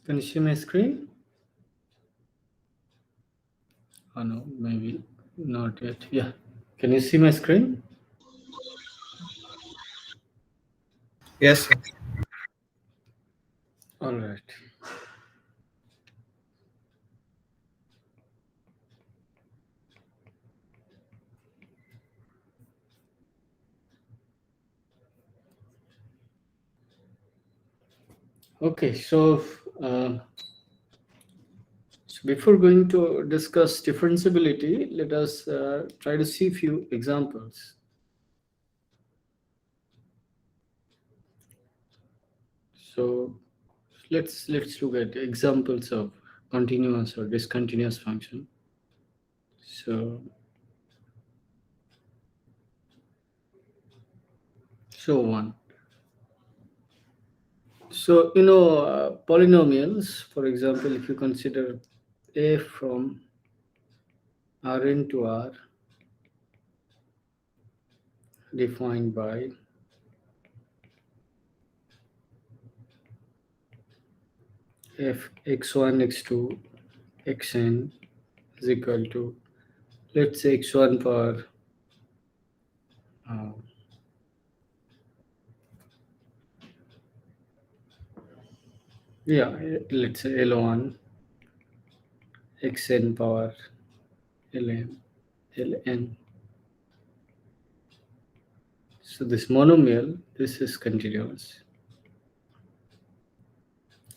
Can you see my screen? Oh no, maybe not yet. Yeah. Can you see my screen? Yes, sir. All right. Okay, uh, so before going to discuss differentiability, let us try to see few examples. So let's look at examples of continuous or discontinuous function. So one. So polynomials. For example, if you consider a from Rn to R defined by f x1 x2 xn is equal to, let's say, x1 power uh, let's say L1 xn power ln. So this monomial, this is continuous,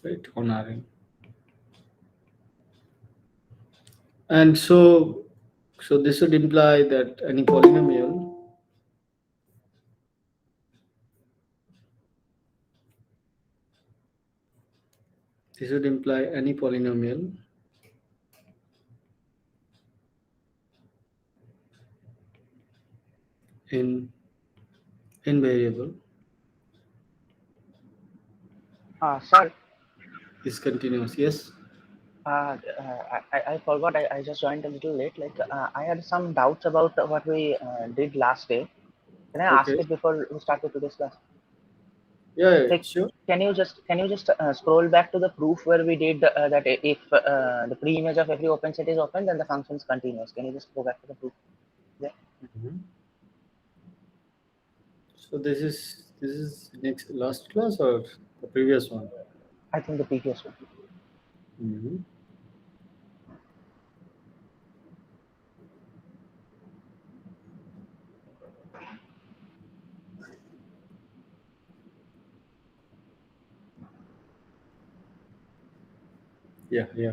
right, on Rn. And so this would imply that any polynomial, this would imply any polynomial in variable Sir, is continuous. Yes. I forgot. I just joined a little late. I had some doubts about what we did last day. Can I ask Okay. it before we start with today's class? Yeah, Like, sure. can you just scroll back to the proof where we did that if the pre-image of every open set is open, then the function is continuous. Can you just go back to the proof? Yeah, Mhm. So this is next last class or the previous one? I think the previous one. Mhm. Yeah, yeah.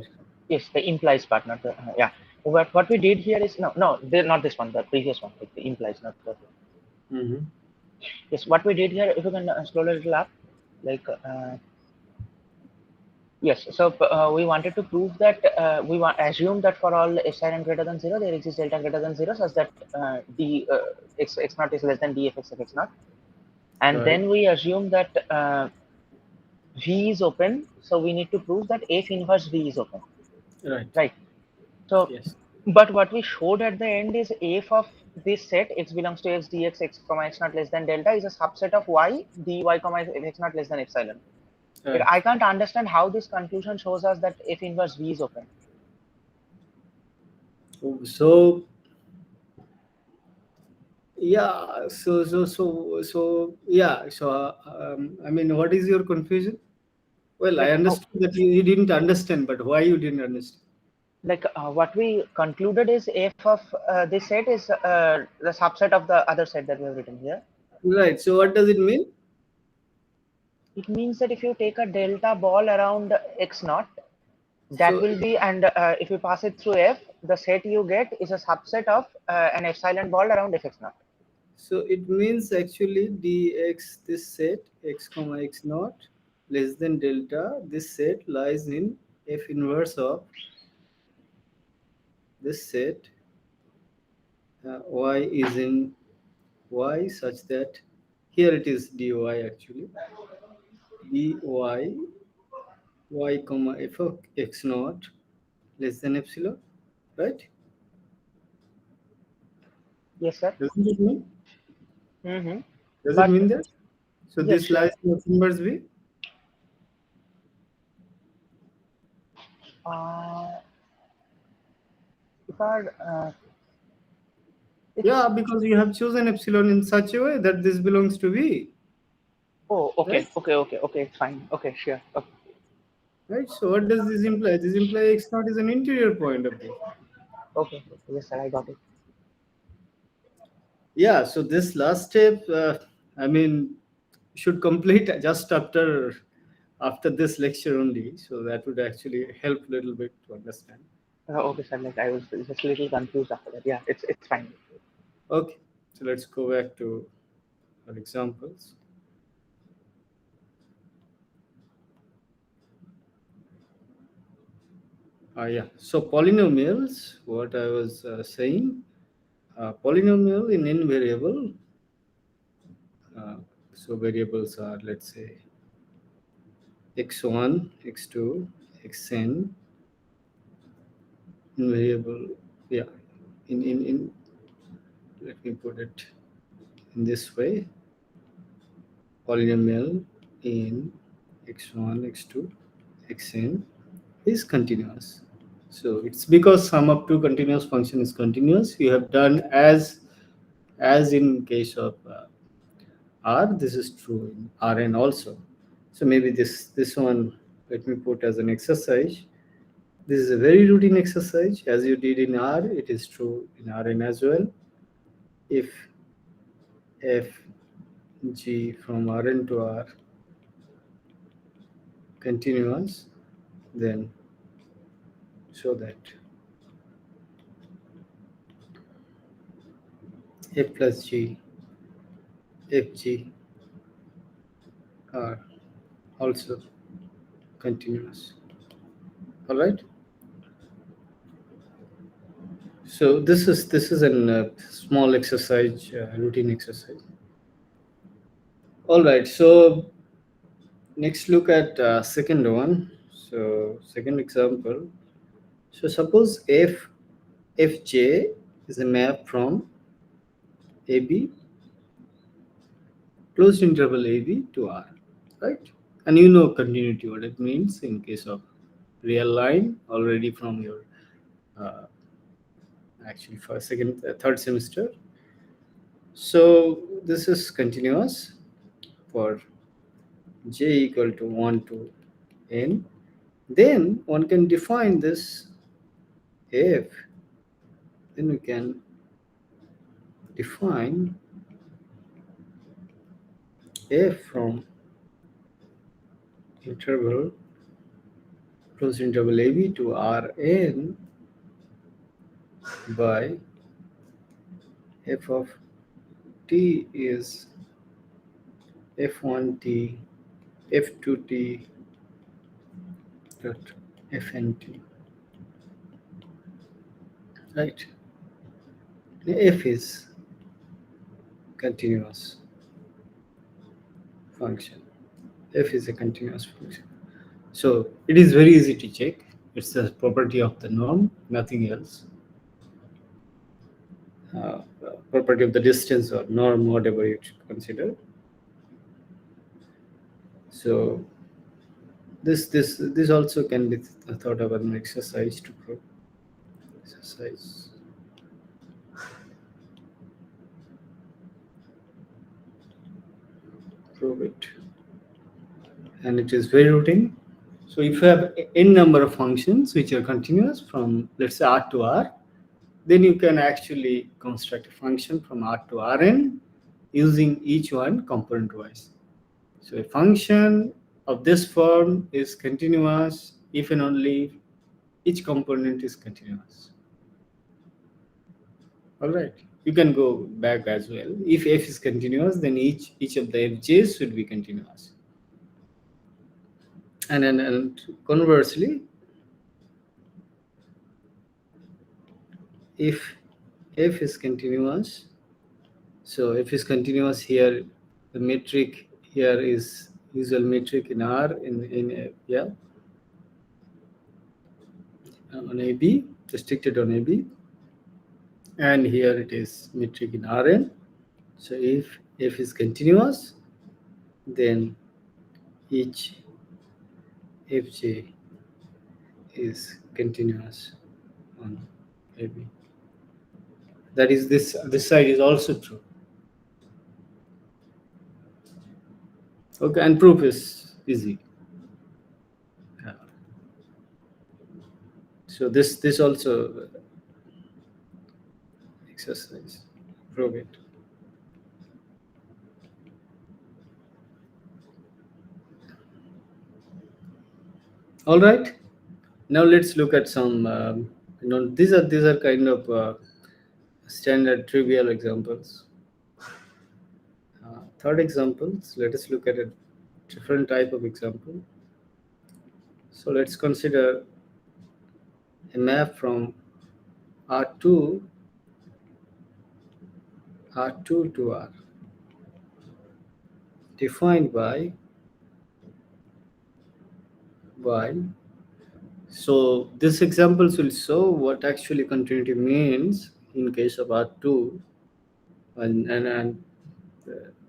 Yes, the implies part, not the yeah. What we did here is not this one, the previous one. Like the implies, not the. Mm-hmm. Yes, what we did here, if you can scroll a little up, like yes. So we wanted to prove that assume that for all epsilon greater than 0, there exists delta greater than 0, such that d x naught is less than dfx of x naught, and Right, then we assume that v is open. So we need to prove that f inverse v is open, right. right? So, Yes. but what we showed at the end is f of this set x belongs to x dx x comma x naught less than delta is a subset of y dy comma x naught less than epsilon. Like, Right. I can't understand how this conclusion shows us that f inverse v is open. So yeah. I mean, what is your confusion? Well, I Like how, understood that you didn't understand, but why you didn't understand? what we concluded is f of this set is the subset of the other set that we have written here. Right. So what does it mean? It means that if you take a delta ball around x naught, that So will be, and if you pass it through f, the set you get is a subset of an epsilon ball around fx naught. so it means actually dx, this set x comma x naught less than delta, this set lies in f inverse of this set, y is in y such that here it is dy actually, dy y comma f of x naught less than epsilon, right? Yes, sir. Doesn't it mean? Mm-hmm. Does it But mean that? So yes, this sure. lies in f inverse v. Uh, if our if, Yeah, because you have chosen epsilon in such a way that this belongs to V, oh, okay, right? okay, okay, okay, it's fine. Okay, sure. Okay, Right. So what does this imply? This implies x naught is an interior point of this. okay, yes, sir, I got it. Yeah. So this last step, I mean, should complete just after this lecture only. So that would actually help a little bit to understand. Okay, sir. Like I was just a little confused after that. Yeah, it's fine. Okay. So let's go back to our examples. Yeah. So polynomials. What I was saying. Polynomial in n variable. Uh, so variables are, let's say, x1, x2, xn, in variable, yeah, in let me put it in this way: polynomial in x1, x2, xn is continuous. So it's because sum of two continuous function is continuous. You have done as in case of R. This is true in Rn also. So maybe this one, let me put as an exercise. This is a very routine exercise. As you did in R, it is true in Rn as well. If f g from Rn to R continuous, then show that f plus g, fg are also continuous. All right. So this is a small exercise, routine exercise. All right. So next, look at second one. So second example. So suppose fj is a map from AB, closed interval AB to R, right? And you know continuity, what it means in case of real line already from your uh, actually for third semester. So this is continuous for j equal to 1 to n. Then one can define this f. Then we can define f from interval closed interval AB to Rn by f of t is f1t, f2t dot fnt, right? F is continuous function. F is a continuous function. So it is very easy to check. It's a property of the norm, nothing else. Property of the distance or norm, whatever you consider. So this also can be thought of as an exercise to prove. Exercise. Prove it. And it is very routine. So if you have n number of functions which are continuous from, let's say, R to R, then you can actually construct a function from R to Rn using each one component wise. So a function of this form is continuous if and only if each component is continuous. All right. You can go back as well. If f is continuous, then each of the fj's should be continuous. And conversely, if f is continuous, so f is continuous here, the metric here is usual metric in R in yeah, on AB, restricted on AB, and here it is metric in Rn. So if f is continuous, then each fj is continuous on AB. That is, this side is also true. Okay, and proof is easy. Yeah. So this also exercise, prove it. All right. Now let's look at some. These are kind of standard trivial examples. Third examples. Let us look at a different type of example. So let's consider a map from R2 to R, defined by y. So these examples will show what actually continuity means in case of R2, and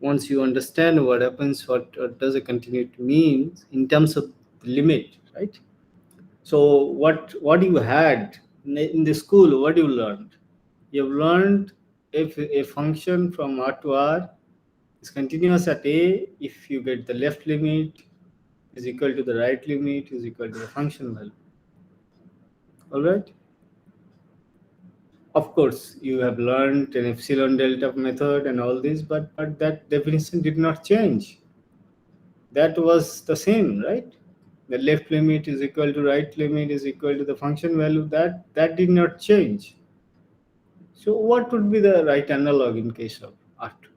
once you understand what happens, what does a continuity mean in terms of limit, right? So what you had in the school, what you learned? You've learned if a function from R to R is continuous at A, if you get the left limit is equal to the right limit is equal to the function value. All right. Of course, you have learned an epsilon delta method and all this, but that definition did not change. That was the same, right? The left limit is equal to right limit is equal to the function value. That did not change. So what would be the right analog in case of R2?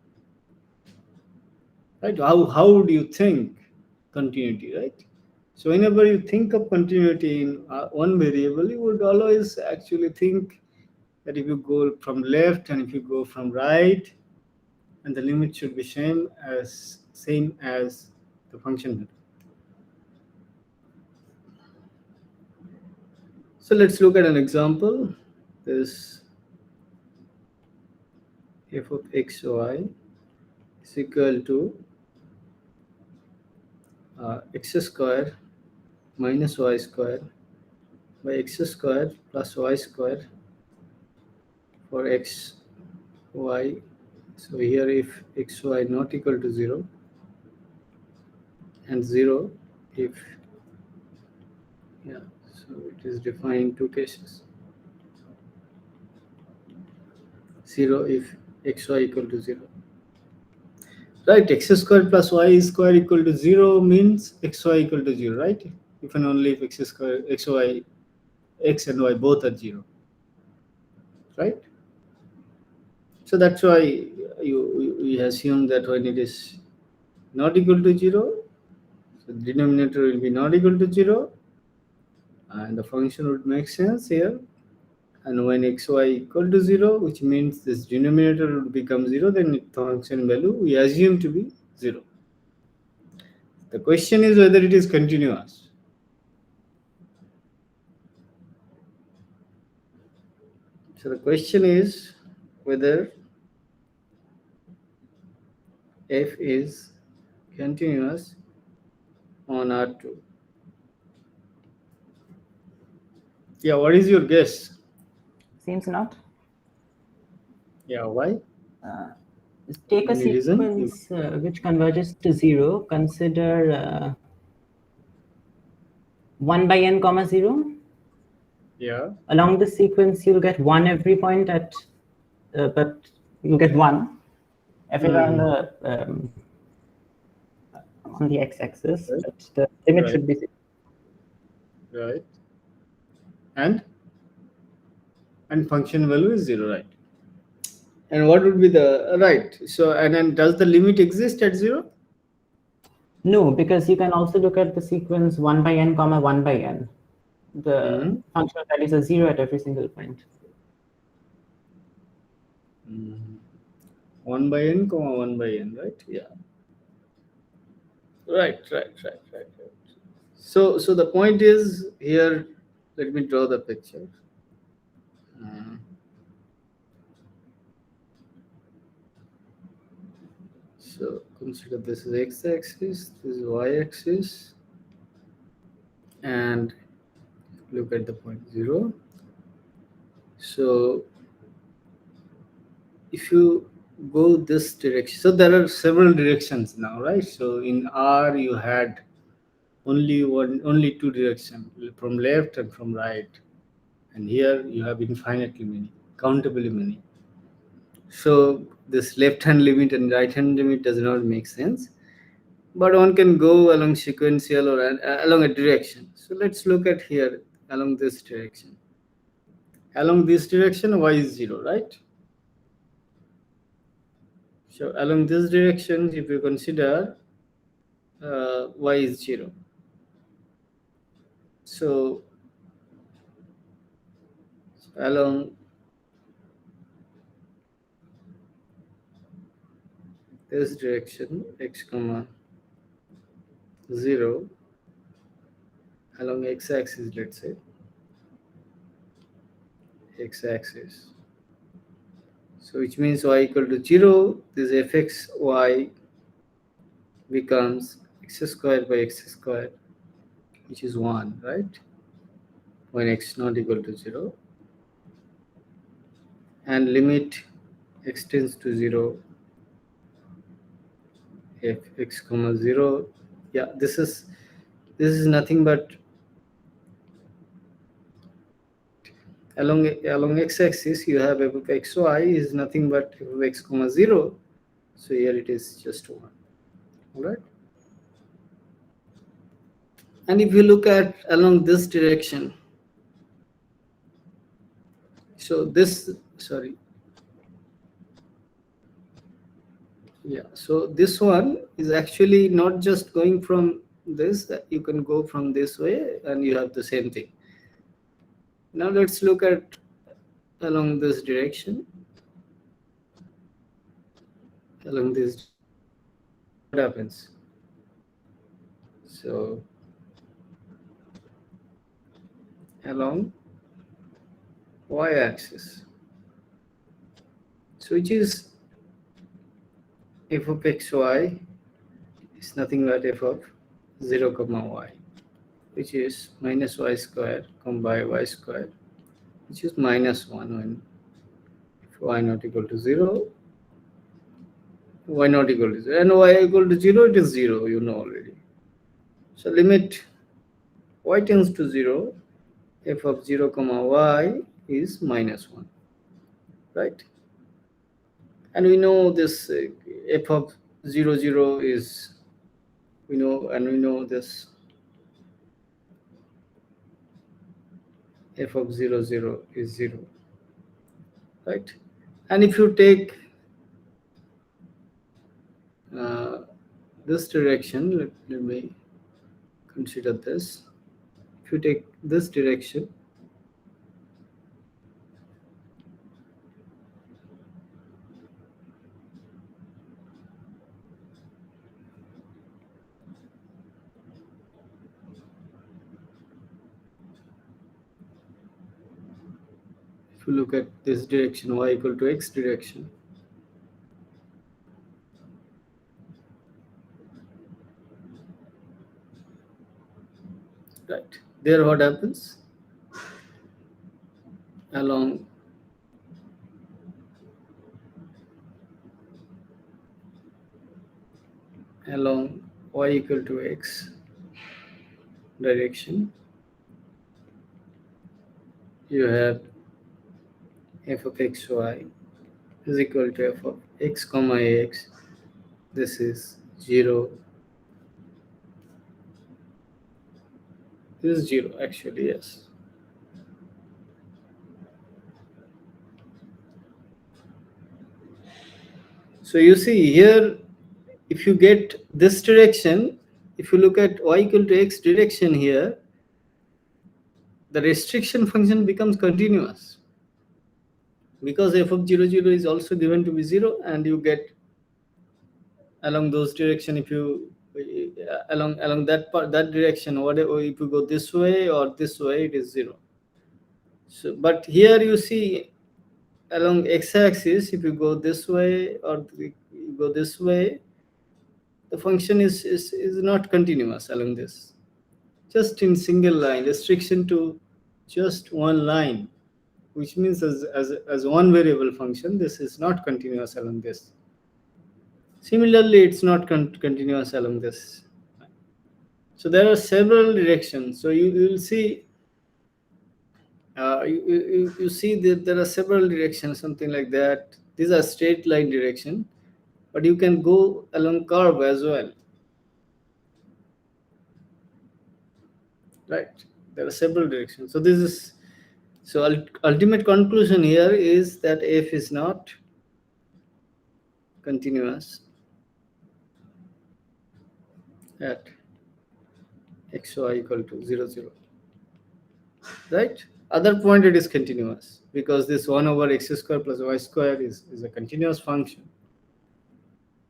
Right? How do you think continuity, right? So whenever you think of continuity in one variable, you would always actually think that if you go from left and if you go from right, and the limit should be same as the function value. So let's look at an example. This f of x y is equal to x square minus y square by x square plus y square for x y. So here if x y not equal to 0 and 0 if, yeah, so it is defined in two cases. 0 if xy equal to 0. Right, x square plus y square equal to 0 means xy equal to 0, right? If and only if x square, xy, x and y both are 0, right? So that's why we assume that when it is not equal to 0, so the denominator will be not equal to 0, and the function would make sense here. And when xy equal to 0, which means this denominator would become 0, then the function value we assume to be 0. The question is whether it is continuous. So the question is whether f is continuous on R2. Yeah, what is your guess? Seems not. Yeah, why? Take a Any reason? sequence which converges to 0. Consider 1 by n comma 0. Yeah. Along this sequence, you'll get 1 every point at, but you'll get 1 everywhere on the x-axis, Right. but the limit Right. should be 0. Right. And function value is 0, right? And what would be the right? So and then does the limit exist at 0? No, because you can also look at the sequence 1 by n comma 1 by n. The functional values are 0 at every single point. 1 by n comma 1 by n, right? Yeah. Right. So the point is here, let me draw the picture. So consider this is x-axis, this is y-axis, and look at the point 0. So if you go this direction, so there are several directions now, right? So in R you had only two directions, from left and from right, and here you have infinitely many, countably many. So this left hand limit and right hand limit does not make sense, but one can go along sequential or along a direction. So let's look at here along this direction. Along this direction y is 0, right? So along this direction, if you consider y is 0, so along this direction x comma 0, along x-axis, let's say x-axis, so which means y equal to 0, this fx y becomes x squared by x squared, which is 1, right, when x not equal to 0, and limit x tends to 0 f x comma 0. Yeah, this is nothing but along x-axis you have f of xy is nothing but f of x comma 0, so here it is just 1. All right, and if you look at along this direction, so this, sorry, yeah, so this one is actually not just going from this, you can go from this way and you have the same thing. Now let's look at along this direction. Along this, what happens? So along y-axis, so which is f of xy is nothing but f of 0 comma y, which is minus y square come by y square, which is minus 1 when y not equal to 0, y not equal to 0, and y equal to 0, it is 0, you know already. So limit y tends to 0, f of 0 comma y is minus 1, right? And we know this f of 0 0 is, we know this f of 0 0 is 0, right? And if you take this direction, let me consider this. If you take this direction, if you look at this direction, y equal to x direction, right, there what happens? Along y equal to x direction, you have f of xy is equal to f of x comma ax. This is 0. This is 0 actually, yes. So you see here, if you get this direction, if you look at y equal to x direction here, the restriction function becomes continuous, because f of 0 0 is also given to be 0, and you get along those direction, if you along that part, that direction, whatever, if you go this way or this way, it is 0. So but here you see along x-axis, if you go this way or you go this way, the function is not continuous along this, just in single line, restriction to just one line, which means as one variable function, this is not continuous along this. Similarly, it's not continuous along this. So there are several directions. So you will see, you see that there are several directions, something like that. These are straight line direction, but you can go along curve as well, right? There are several directions. So this is, so ultimate conclusion here is that f is not continuous at xy equal to 0 0, right? Other point it is continuous, because this 1 over x square plus y square is a continuous function,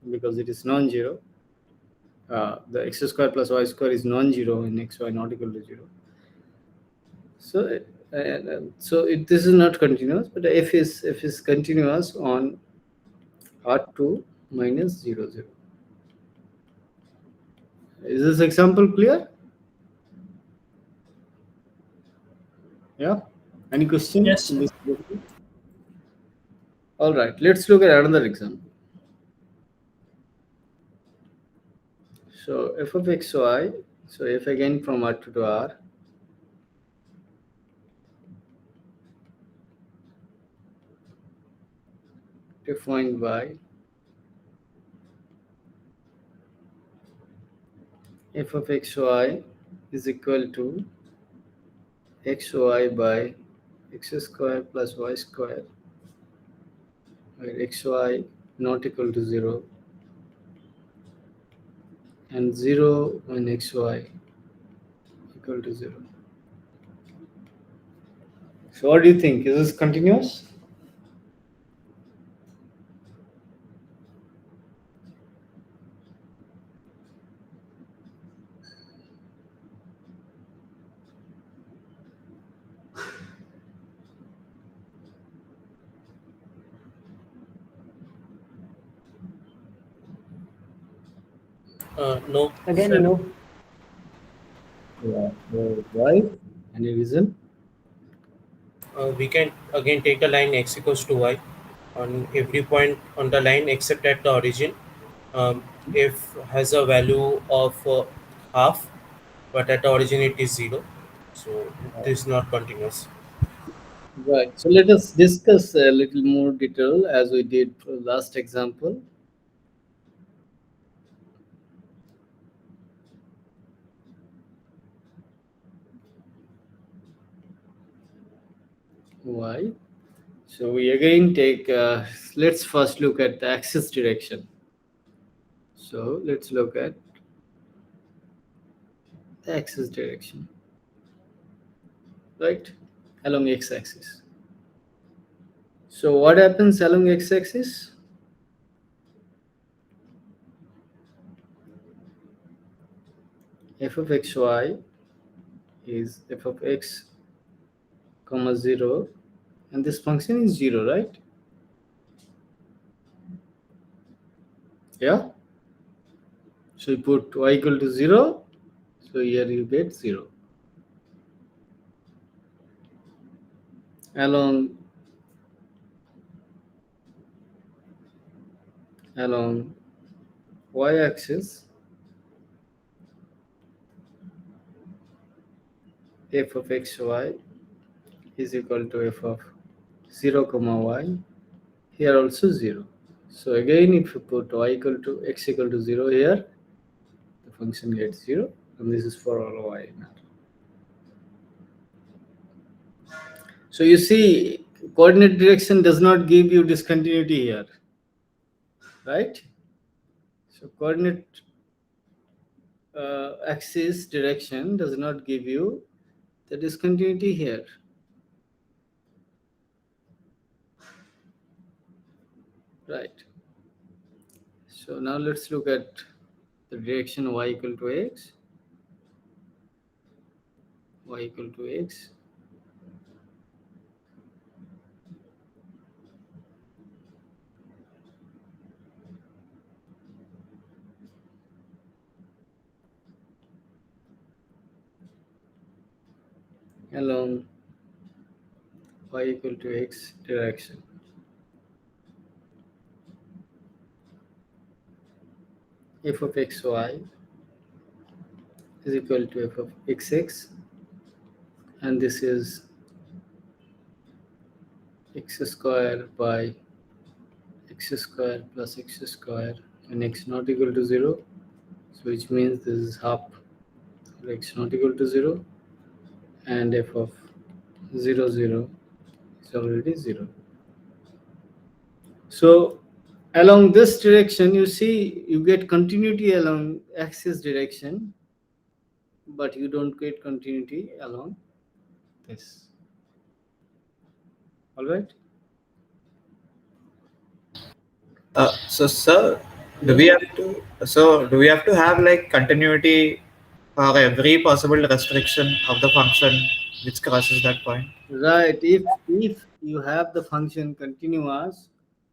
because it is non-zero. The x square plus y square is non-zero in xy not equal to 0. So this is not continuous, but f is continuous on R2 minus 0 0. Is this example clear? Yeah. Any question? Yes. All right. Let's look at another example. So f of xy. So f again from R2 to R. Defined by f of xy is equal to xy by x square plus y square, where xy not equal to 0 and 0 when xy equal to 0. So what do you think? Is this continuous? No, Again, sir. no. Yeah. Why? Any reason? We can again take the line x equals to y on every point on the line except at the origin. F has a value of half, but at the origin it is 0. So it is not continuous. Right. So let us discuss a little more detail as we did for last example. Why? So we again take, let's first look at the axis direction. So let's look at the axis direction, right? Along x-axis. So what happens along x-axis? F of xy is f of x comma 0, and this function is 0, right? Yeah. So you put y equal to 0, so here you get 0. Along y-axis, f of xy is equal to f of 0 comma y, here also 0. So again, if you put y equal to x equal to 0 here, the function gets 0, and this is for all y. So you see, coordinate direction does not give you discontinuity here, right? So coordinate axis direction does not give you the discontinuity here. Right. So now let's look at the direction y equal to x. Y equal to x. Along y equal to x direction. F of xy is equal to f of xx, and this is x square by x square plus x square, and x not equal to 0, so which means this is half x not equal to 0, and f of 0 0 is already 0. So along this direction, you see you get continuity along axis direction, but you don't get continuity along this. All right. So, sir, do we Yeah. have to? So, do we have to have like continuity for every possible restriction of the function which crosses that point? Right. If you have the function continuous,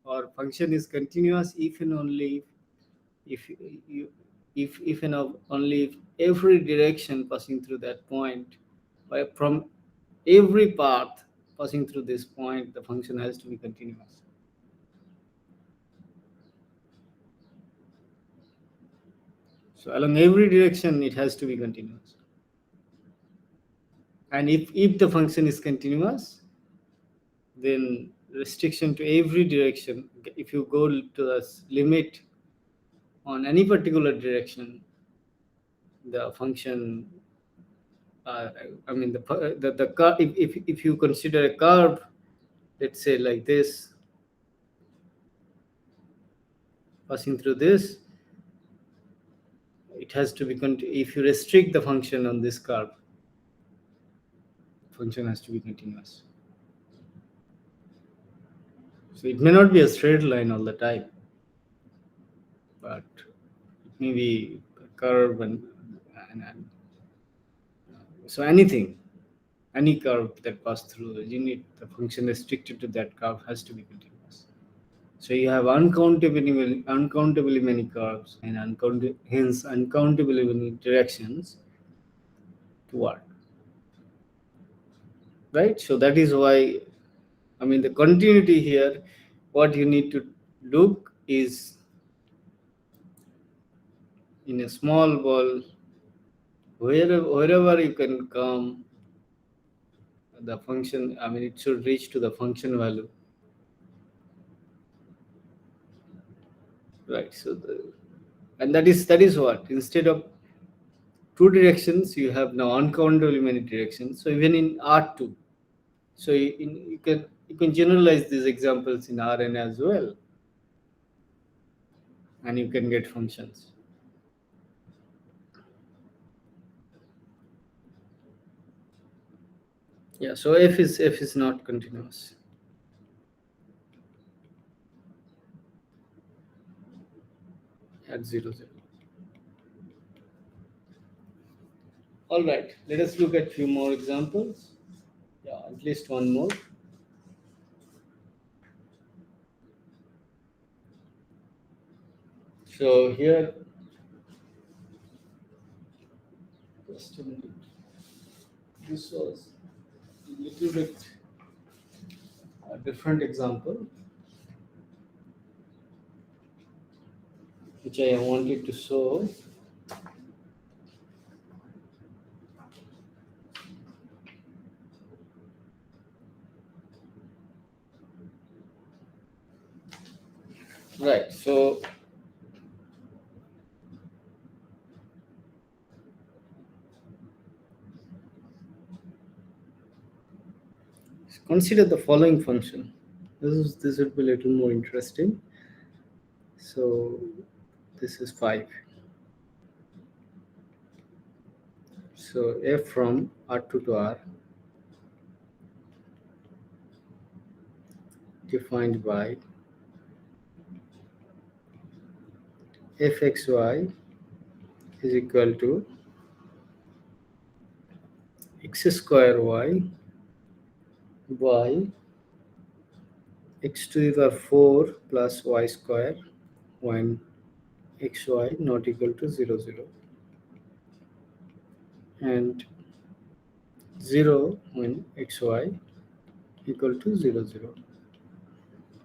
or function is continuous if and only if you if and only if every direction passing through that point, by from every path passing through this point, the function has to be continuous. So along every direction, it has to be continuous. And if the function is continuous, then restriction to every direction, if you go to the limit on any particular direction, the function, I mean the curve, if you consider a curve, let's say like this, passing through this, it has to be if you restrict the function on this curve, function has to be continuous. So it may not be a straight line all the time, but it may be a curve, and so any curve that passes through the unit, the function restricted to that curve has to be continuous. So you have uncountably many curves, and hence uncountably many directions to work. Right? So that is why, I mean, the continuity here, what you need to look is in a small ball, wherever you can come, the function, I mean, it should reach to the function value. Right. So and that is what, instead of two directions, you have now uncountably many directions. So even in R2, so you can generalize these examples in Rn as well, and you can get functions. Yeah. So f is not continuous at 0 0. All right. Let us look at few more examples. Yeah, at least one more. So here, just a minute. This was a little bit a different example, which I wanted to show. Right. So consider the following function. This would be a little more interesting. So this is 5. So f from R2 to R defined by fxy is equal to x square y by x to the power 4 plus y square when xy not equal to 0 0, and 0 when xy equal to 0, 0.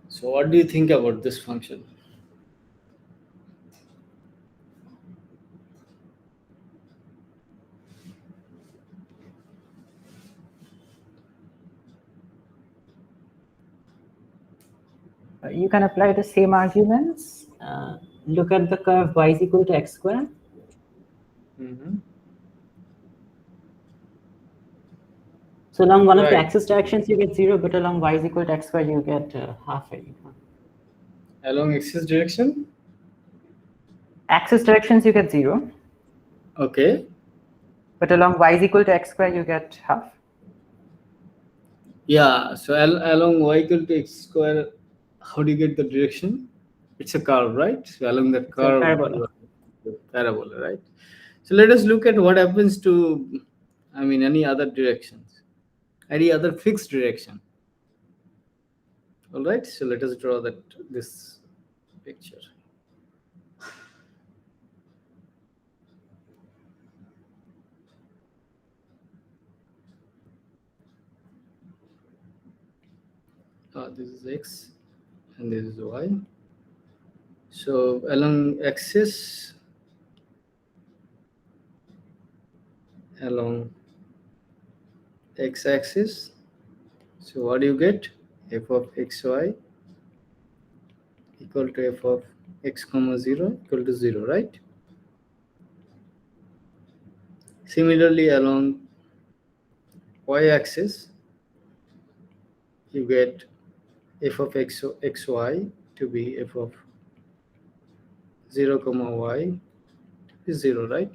So what do you think about this function? You can apply the same arguments. Look at the curve y is equal to x squared. So along one of the Right. axis directions, you get 0, but along y is equal to x squared, you get half a. Along axis direction? Axis directions, you get 0, Okay. but along y is equal to x squared, you get half. Yeah, so along y equal to x square, how do you get the direction? It's a curve, right? So along that It's a curve, parabola. parabola, right? So let us look at what happens to, any other directions, any other fixed direction. All right, so let us draw this picture. This is x and this is y. So along axis, along x-axis, so what do you get? F of xy equal to f of x comma 0 equal to 0, right? Similarly, along y-axis, you get f of xy to be f of 0 comma y is 0, right?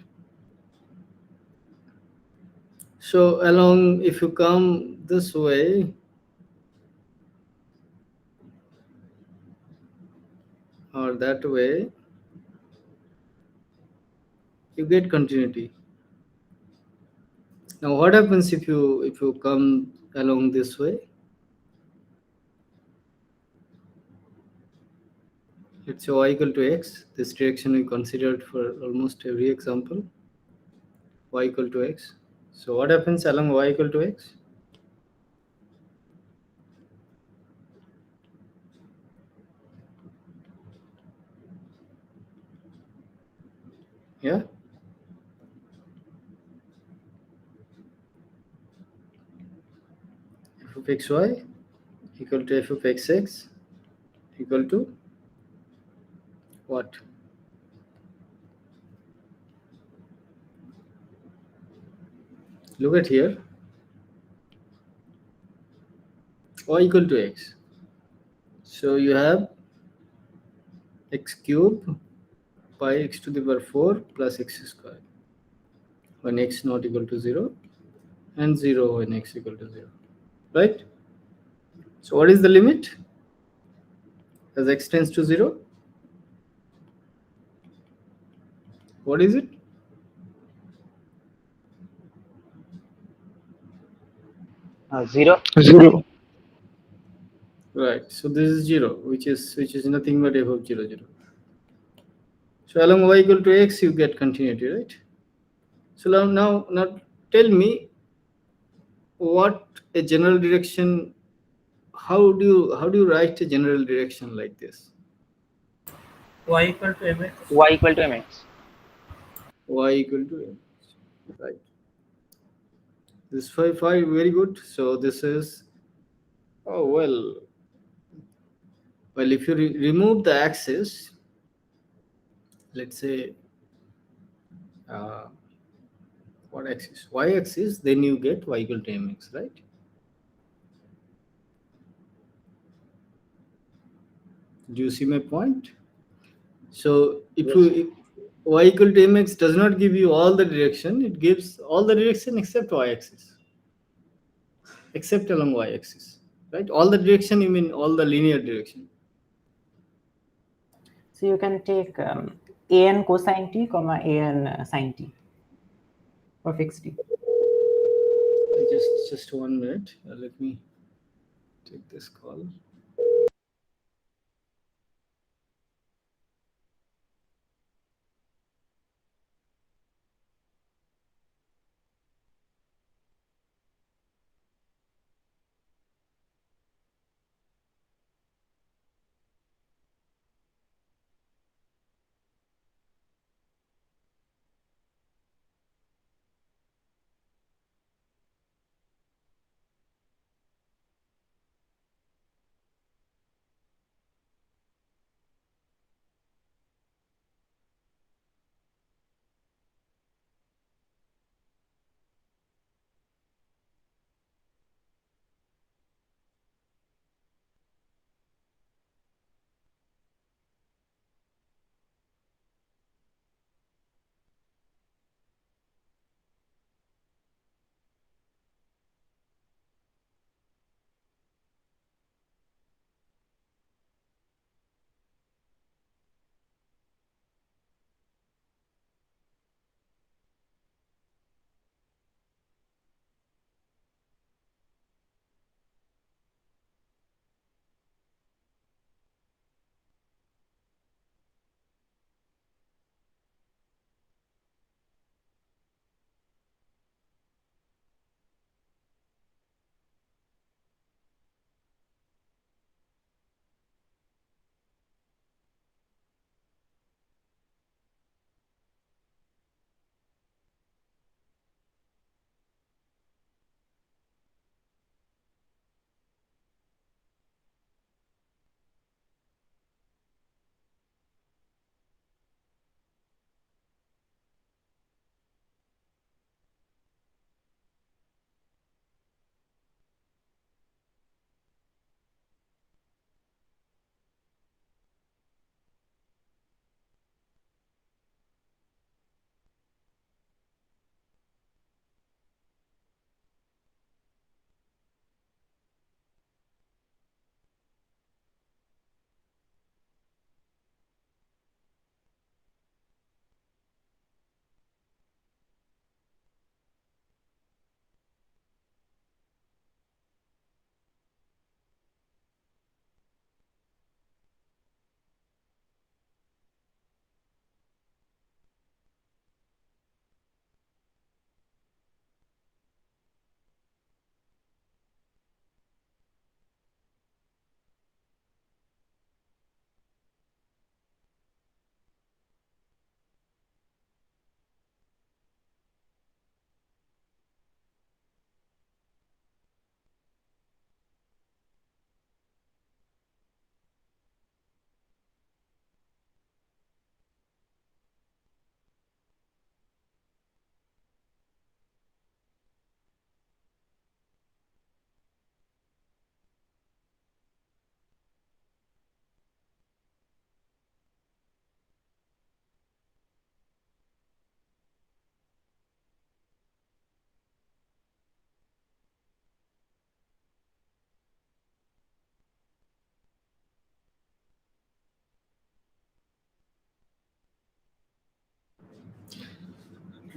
So along, if you come this way or that way, you get continuity. Now what happens if you come along this way? Let's say y equal to x. This direction we considered for almost every example. Y equal to x. So what happens along y equal to x? Yeah. F of xy equal to f of xx equal to what? Look at here. Y equal to x. So you have x cube pi x to the power 4 plus x square when x not equal to 0 and 0 when x equal to 0. Right? So what is the limit as x tends to 0? What is it? 0. Zero. Right. So this is 0, which is nothing but f of 0, 0. So along y equal to x, you get continuity, right? So now tell me what a general direction. How do you write a general direction like this? Y equal to mx. Y equal to mx. Y equal to m, right? This 5 very good. So this is, oh well, if you remove the axis, let's say uh, what axis? Y axis, then you get y equal to mx, right? Do you see my point? So if Yes. y equal to mx does not give you all the direction, it gives all the direction except y axis, except along y axis, right? All the direction, you mean all the linear direction. So you can take an cosine t, comma an sine t for fixed t. Just 1 minute. Let me take this call.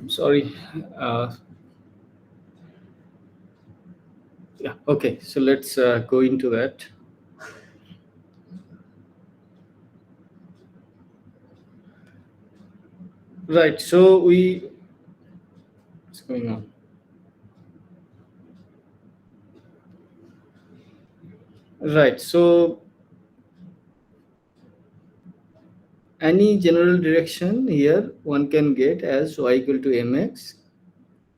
Sorry. Yeah. Okay. So let's go into that. Right. So what's going on? Right. So any general direction here one can get as y equal to mx.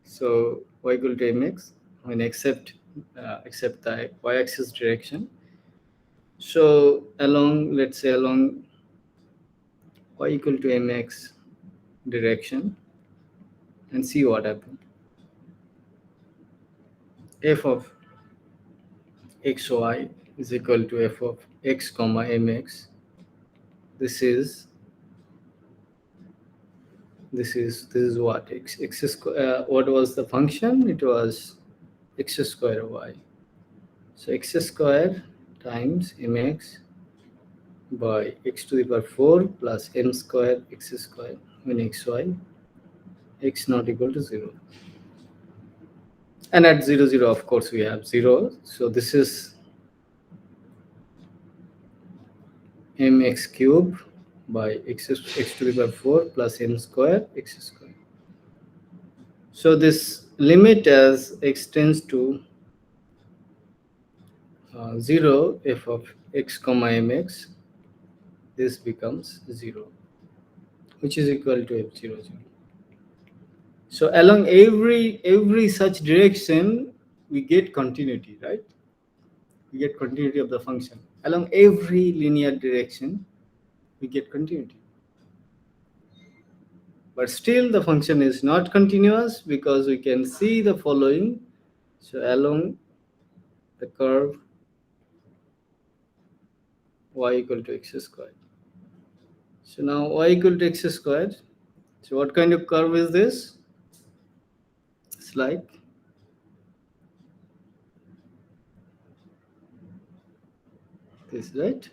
So y equal to mx when except the y-axis direction. So let's say along y equal to mx direction, and see what happens. F of xy is equal to f of x comma mx. This is what x square. What was the function? It was x square y. So x square times mx by x to the power 4 plus m square x square when xy x not equal to 0. And at 0 0, of course, we have 0. So this is mx cube by x to the power 4 plus m square x square. So this limit as x tends to 0 f of x comma mx, this becomes 0, which is equal to f 0 0. So along every such direction, we get continuity, right? We get continuity of the function. Along every linear direction, we get continuity. But still the function is not continuous because we can see the following. So along the curve y equal to x squared. So now y equal to x squared. So what kind of curve is this? It's like this, right?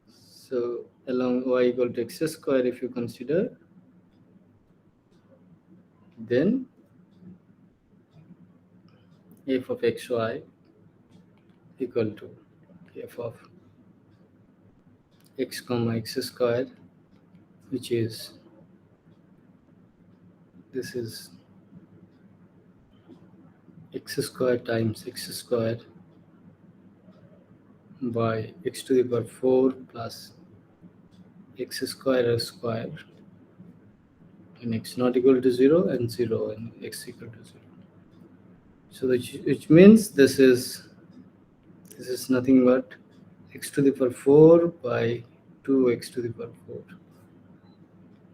So along y equal to x square, if you consider, then f of xy equal to f of x comma x square, which is this is x square times x square by x to the power 4 plus x square and x not equal to 0 and 0 and x equal to 0. So which means this is nothing but x to the power 4 by 2x to the power 4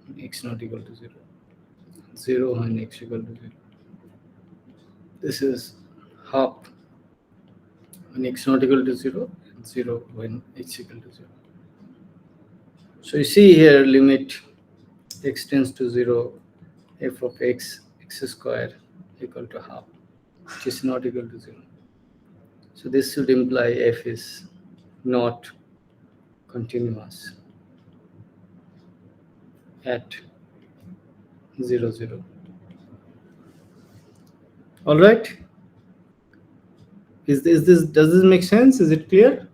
and x not equal to 0. 0 and x equal to 0. This is half when x not equal to 0 and 0 when x equal to 0. So you see here limit x tends to 0 f of x square equal to half, which is not equal to 0. So this should imply f is not continuous at 0 0. All right. Does this make sense? Is it clear?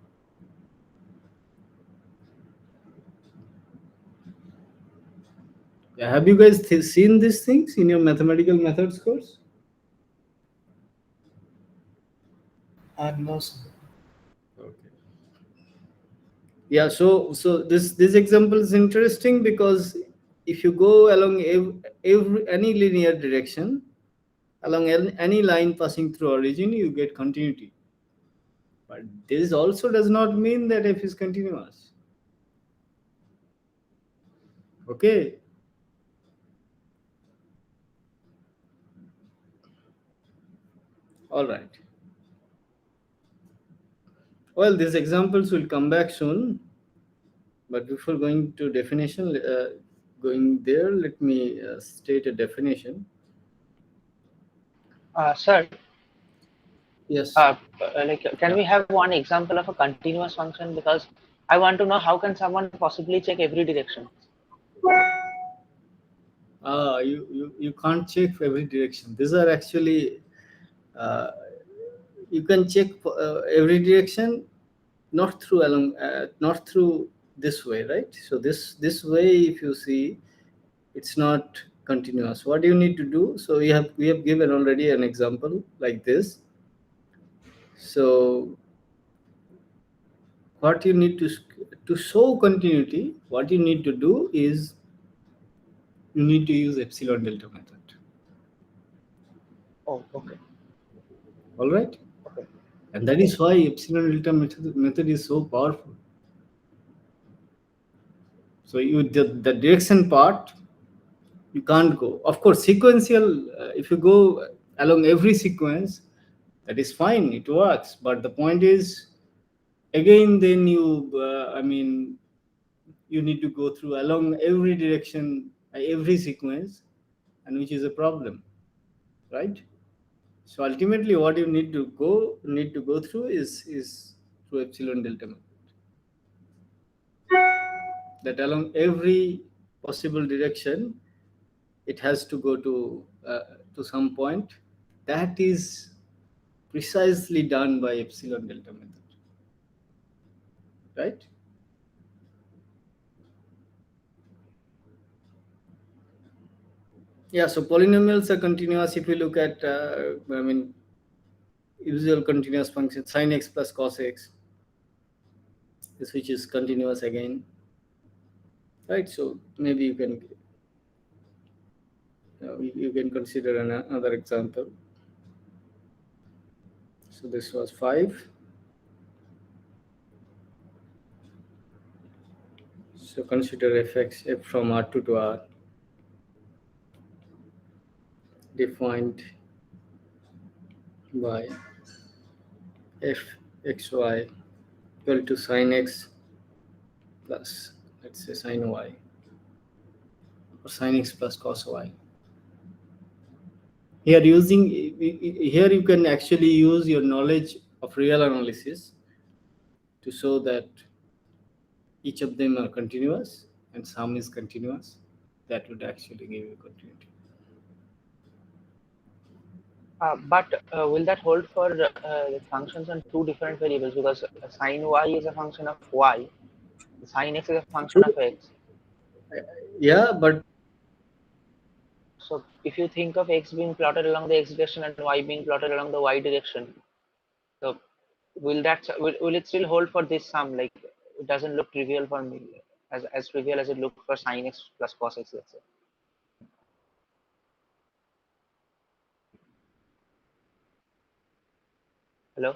Yeah, have you guys seen these things in your mathematical methods course? No, sir. Okay. Yeah, so this example is interesting because if you go along any linear direction, along any line passing through origin, you get continuity. But this also does not mean that f is continuous. Okay. All right. Well, these examples will come back soon. But before going to definition, let me state a definition. Sir, Yes. can we have one example of a continuous function? Because I want to know how can someone possibly check every direction? You can't check for every direction. These are actually uh, you can check for, every direction, not through this way, right? So this way, if you see, it's not continuous. What do you need to do? So we have given already an example like this. So what you need to show continuity, what you need to do is you need to use epsilon delta method. Oh, okay. All right, Okay. and that is why epsilon delta method is so powerful. So the direction part, you can't go. Of course, sequential. If you go along every sequence, that is fine. It works. But the point is, again, then you need to go through along every direction, every sequence, and which is a problem, right? So ultimately, what you need to go through is through epsilon delta method. That along every possible direction, it has to go to some point. That is precisely done by epsilon delta method, right? Yeah, so polynomials are continuous. If you look at usual continuous function sin x plus cos x, this which is continuous again, right? So maybe you can consider another example. So this was 5. So consider fx f from R2 to R defined by f xy equal to sin x plus, let's say, sin y, or sin x plus cos y. Here you can actually use your knowledge of real analysis to show that each of them are continuous and sum is continuous. That would actually give you continuity. But will that hold for the functions on two different variables? Because sin y is a function of y, sin x is a function of x. Yeah, but So if you think of x being plotted along the x direction and y being plotted along the y direction, so will it still hold for this sum? Like, it doesn't look trivial for me, as trivial as it looked for sin x plus cos x, let's say. Hello.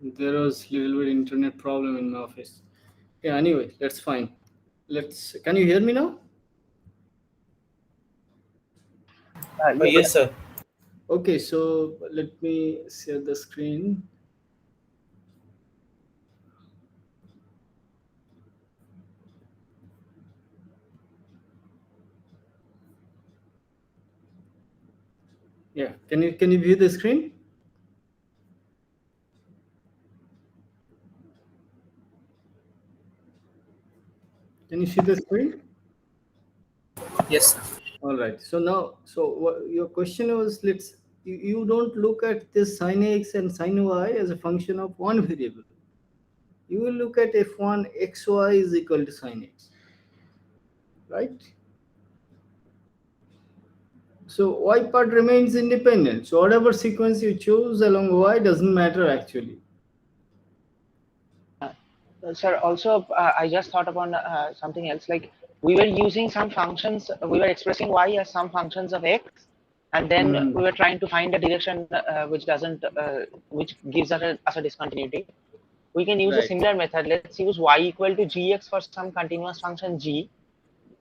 there was little bit internet problem in my office. Yeah, anyway, that's fine. Can you hear me now? Yeah. Yes, sir. Okay, so let me share the screen. Yeah, can you view the screen? Can you see the screen? Yes. All right. So now, so what, your question was, you don't look at this sin x and sin y as a function of one variable. You will look at f1 xy is equal to sin x, right? So y part remains independent. So whatever sequence you choose along y doesn't matter actually. Sir, also, I just thought upon something else. Like we were using some functions, we were expressing y as some functions of x, and then Mhm. we were trying to find a direction which doesn't, which gives us a discontinuity. We can use a Right. similar method. Let's use y equal to gx for some continuous function g.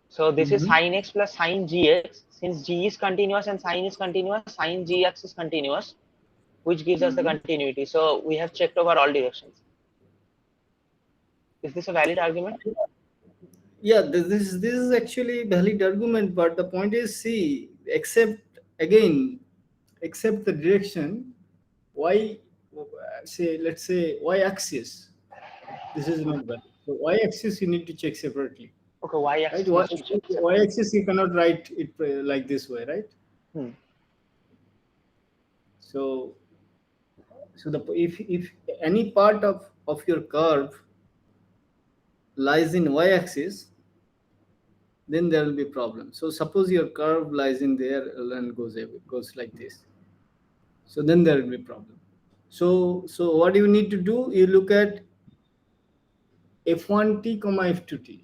So this is Mhm. sin x plus sin gx. Since g is continuous and sin is continuous, sin gx is continuous, which gives us the Mhm. continuity. So we have checked over all directions. Is this a valid argument? Yeah, this is actually a valid argument, but the point is, see, except the direction, y, say, let's say y axis, this is not valid. So y axis you need to check separately, Okay, y-axis right? needs to be checked Y separately. axis you cannot write it like this way, right? Hmm. So if any part of your curve lies in y axis, then there will be problem. So suppose your curve lies in there and goes like this. So then there will be problem. So what you need to do, you look at f1t comma f2t,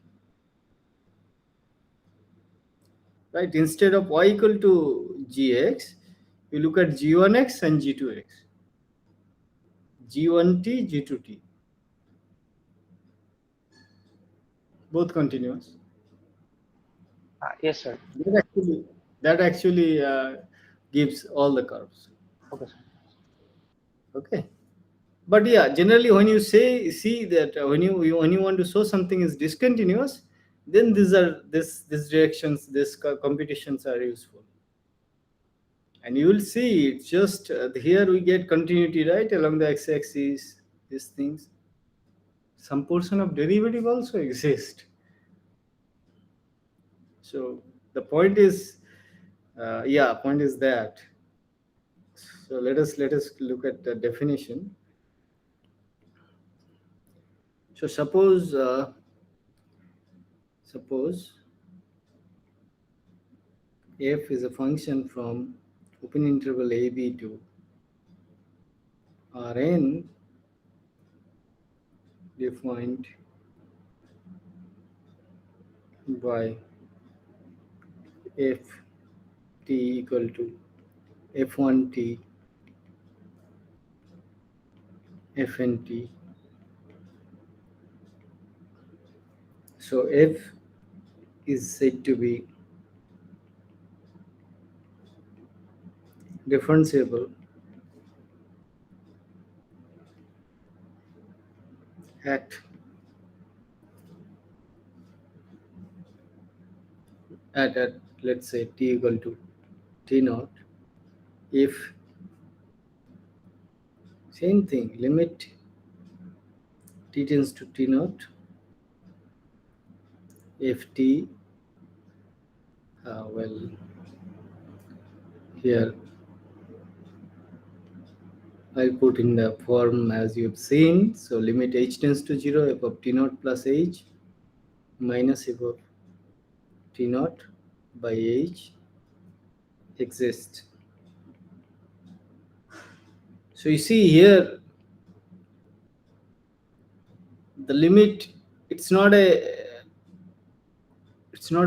right? Instead of y equal to gx, you look at g1x and g2x, g1t, g2t, both continuous. Yes, sir. That actually gives all the curves. Okay, sir. Okay. But yeah, generally when you see that when you want to show something is discontinuous, then these directions, computations are useful. And you will see it's just here we get continuity right along the x-axis. These things, some portion of derivative also exist. So the point is, point is that. So let us look at the definition. So suppose f is a function from open interval a b to Rn defined by f t equal to f1t fnt. So f is said to be differentiable at at let's say t equal to t naught if same thing limit t tends to t naught if t well here I'll put in the form as you've seen. So limit h tends to 0 f of t naught plus h minus f of t naught by h exists. So you see here the limit, it's not a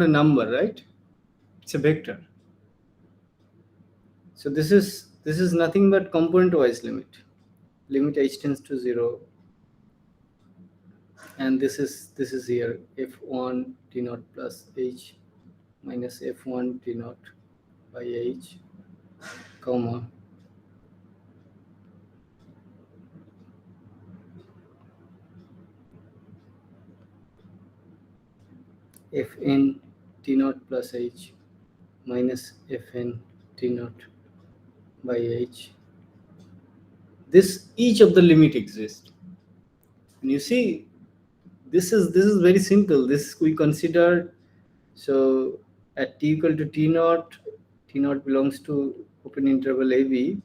number, right? It's a vector. So this is nothing but component wise limit. Limit h tends to 0, and this is here f1 t naught plus h minus f1 t naught by h comma fn t naught plus h minus fn t naught by h. This each of the limit exists, and you see this is very simple. This we consider. So at t equal to t naught belongs to open interval ab,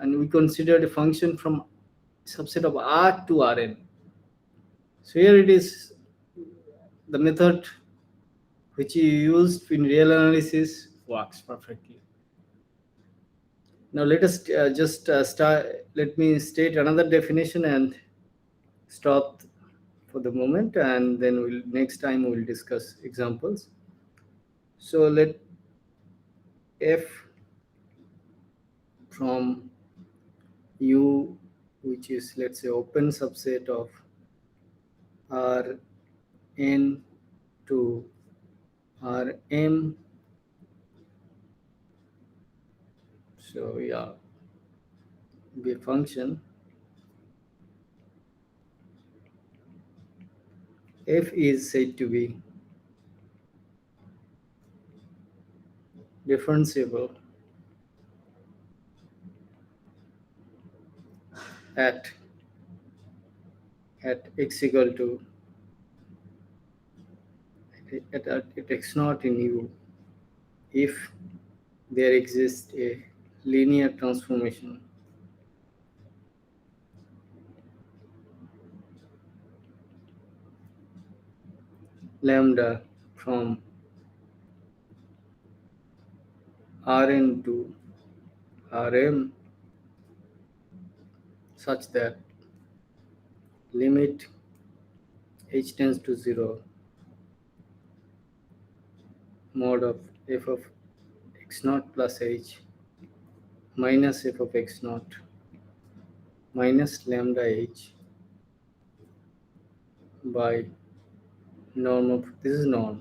and we consider the function from subset of R to Rn. So here it is, the method which you used in real analysis works perfectly. Now let us just start. Let me state another definition and stop for the moment, and then we'll next time we'll discuss examples. So let f from u, which is let's say open subset of R n to R m. So yeah, be a function f is said to be differentiable at x equal to at x naught in u if there exists a linear transformation lambda from Rn to Rm such that limit h tends to 0 mod of f of x naught plus h minus f of x naught minus lambda h by norm of this is norm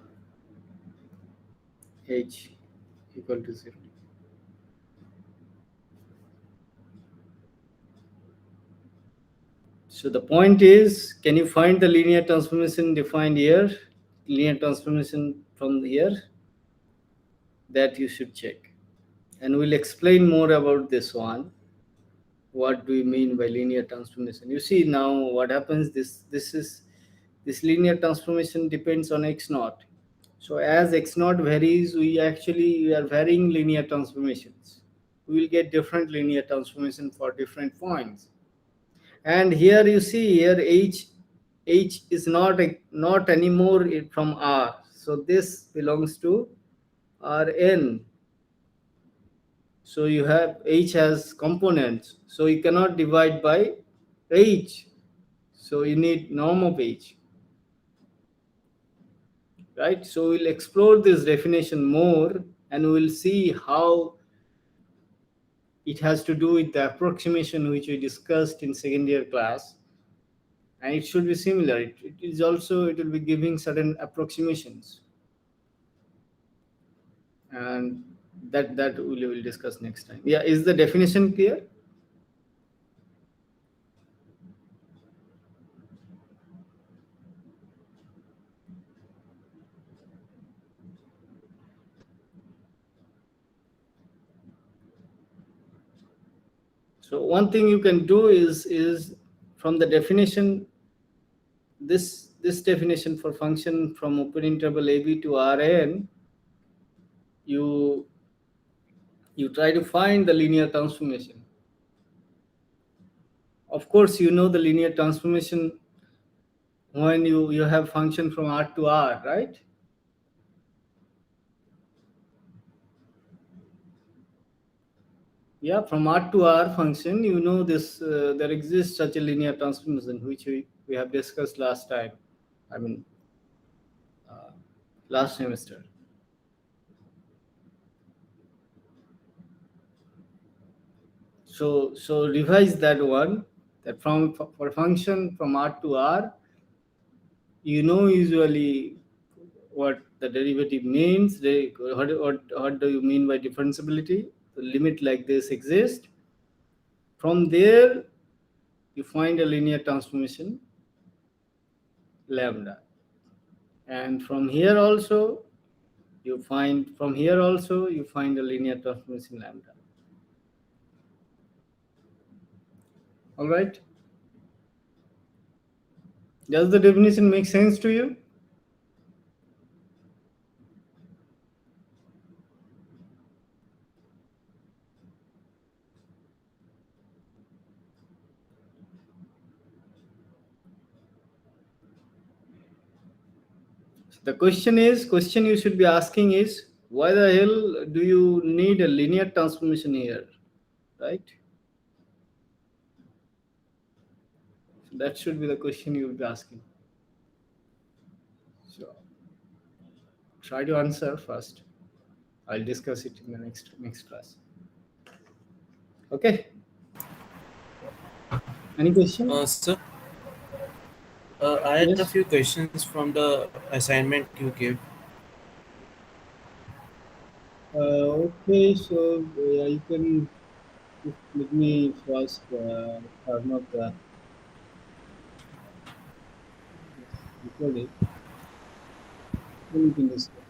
h equal to 0. So the point is, can you find the linear transformation defined here? Linear transformation from here? That you should check. And we'll explain more about this one. What do we mean by linear transformation? You see now what happens, this linear transformation depends on x naught. So as x naught varies, we are varying linear transformations. We will get different linear transformation for different points. And here you see here h is not anymore from R. So this belongs to Rn. So you have h has components. So you cannot divide by h. So you need norm of h. Right? So we'll explore this definition more and we'll see how it has to do with the approximation which we discussed in second year class. And it should be similar. It will be giving certain approximations. And that we will discuss next time. Yeah, is the definition clear? So one thing you can do is from the definition, this definition for function from open interval ab to Rn, you try to find the linear transformation. Of course, you know the linear transformation when you have function from R to R, right? Yeah, from R to R function, you know this there exists such a linear transformation which we have discussed last time. I mean, last semester. So revise that one. That from for function from R to R, you know usually what the derivative means. What do you mean by differentiability? The limit like this exists. From there, you find a linear transformation lambda, and from here also you find a linear transformation lambda. All right. Does the definition make sense to you? The question you should be asking is, why the hell do you need a linear transformation here, right? So that should be the question you would be asking. So try to answer first. I'll discuss it in the next class. Okay. Any question? Sir, I had a Yes. few questions from the assignment you gave. Okay. So you can just let me first turn off the recording. Then you can discuss.